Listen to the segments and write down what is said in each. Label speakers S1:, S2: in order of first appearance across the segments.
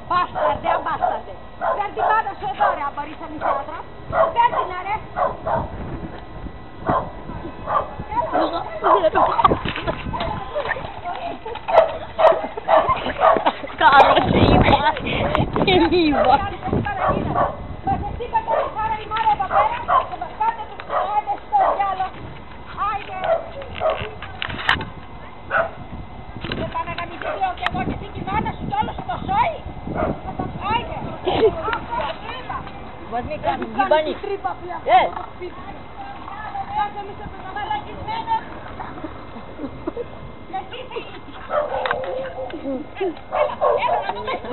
S1: Μπάσταρδε, αμπάσταρδε. Φέρ' την πάντα σου εδώ ρε, αν μπορείς να μισά άντρα. Φέρ' την ρε.
S2: Caro, ce viva.
S1: Μα εσύ καταρχάρα η μάρα εδώ πέρα και μας πάτε τους άντε στο διάλο. Άιντε. Δεν πάνε να μην λέω κι εγώ και την κυβάνα σου κι όλο σου το σόι. Άιντε.
S2: Μας μη κάνεις γυμπανί.
S1: Κάτσε μη σε πρωτοβαλακισμένα. Και εσύ φύγει. Έλα να το μέσα.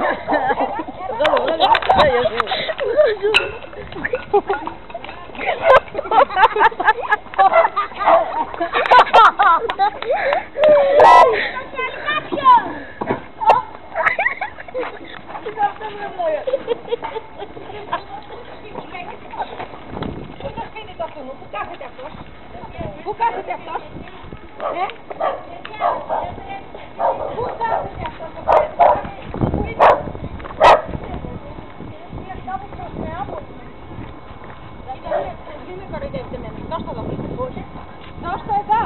S1: Πού κάθεται αυτός? Πού κάθεται αυτός? Μην με κοροϊδεύετε εμένα. Δώσ' το εδώ. Δώσ' το εδώ.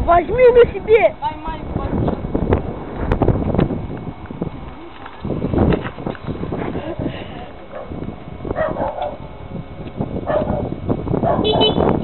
S2: Возьми на себе!
S1: Поймай,
S2: Хи-хи.